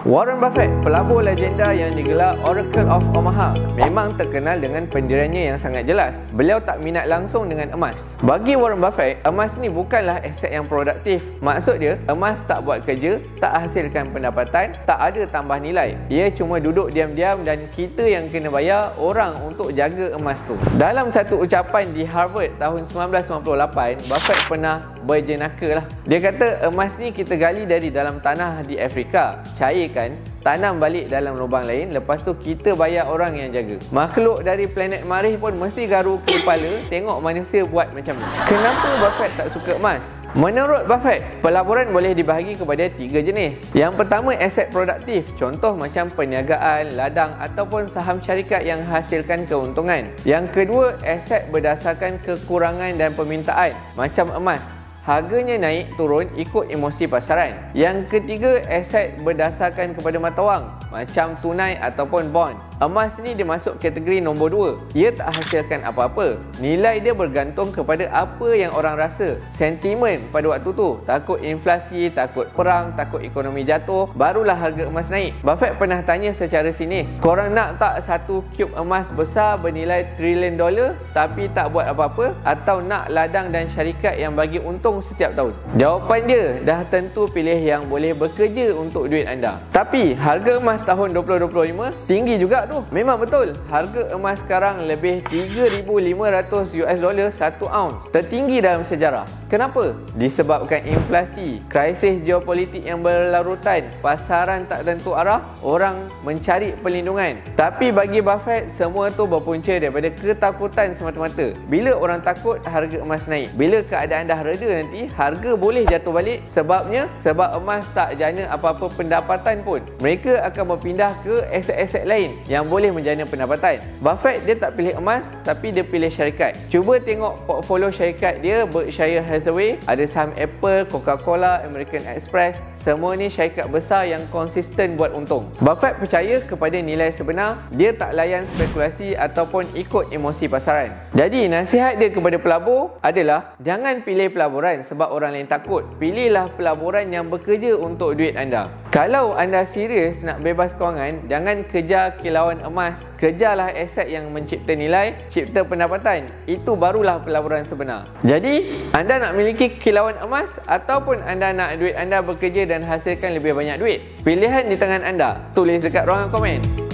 Warren Buffett, pelabur legenda yang digelar Oracle of Omaha, memang terkenal dengan pendiriannya yang sangat jelas. Beliau tak minat langsung dengan emas. Bagi Warren Buffett, emas ni bukanlah aset yang produktif. Maksud dia, emas tak buat kerja, tak hasilkan pendapatan, tak ada tambah nilai. Ia cuma duduk diam-diam dan kita yang kena bayar orang untuk jaga emas tu. Dalam satu ucapan di Harvard tahun 1998, Buffett pernah berjenaka lah. Dia kata emas ni kita gali dari dalam tanah di Afrika, cairkan, tanam balik dalam lubang lain, lepas tu kita bayar orang yang jaga. Makhluk dari planet Marikh pun mesti garu kepala tengok manusia buat macam ni. Kenapa Buffett tak suka emas? Menurut Buffett, pelaburan boleh dibahagi kepada 3 jenis. Yang pertama, aset produktif. Contoh macam perniagaan, ladang ataupun saham syarikat yang hasilkan keuntungan. Yang kedua, aset berdasarkan kekurangan dan permintaan, macam emas. Harganya naik turun ikut emosi pasaran. Yang ketiga, aset berdasarkan kepada mata wang, macam tunai ataupun bond. Emas ni dia masuk kategori nombor 2. Ia tak hasilkan apa-apa. Nilai dia bergantung kepada apa yang orang rasa. Sentimen pada waktu tu. Takut inflasi, takut perang, takut ekonomi jatuh, barulah harga emas naik. Buffett pernah tanya secara sinis, korang nak tak satu cube emas besar bernilai trilion dolar tapi tak buat apa-apa, atau nak ladang dan syarikat yang bagi untung setiap tahun? Jawapan dia, dah tentu pilih yang boleh bekerja untuk duit anda. Tapi harga emas tahun 2025 tinggi juga tu. Memang betul, harga emas sekarang lebih 3,500 US dollar 1 ounce, tertinggi dalam sejarah. Kenapa? Disebabkan inflasi, krisis geopolitik yang berlarutan, pasaran tak tentu arah, orang mencari perlindungan. Tapi bagi Buffett, semua tu berpunca daripada ketakutan semata-mata. Bila orang takut, harga emas naik. Bila keadaan dah reda nanti, harga boleh jatuh balik. Sebab emas tak jana apa-apa pendapatan pun. Mereka akan berpindah ke aset-aset lain yang boleh menjana pendapatan. Buffett dia tak pilih emas, tapi dia pilih syarikat. Cuba tengok portfolio syarikat dia. Berkshire Hathaway, ada saham Apple, Coca-Cola, American Express. Semua ni syarikat besar yang konsisten buat untung. Buffett percaya kepada nilai sebenar. Dia tak layan spekulasi ataupun ikut emosi pasaran. Jadi nasihat dia kepada pelabur adalah, jangan pilih pelaburan sebab orang lain takut. Pilihlah pelaburan yang bekerja untuk duit anda. Kalau anda serius nak bebas kewangan, jangan kejar kilauan emas. Kejarlah aset yang mencipta nilai, cipta pendapatan. Itu barulah pelaburan sebenar. Jadi, anda nak miliki kilauan emas ataupun anda nak duit anda bekerja dan hasilkan lebih banyak duit? Pilihan di tangan anda. Tulis dekat ruangan komen.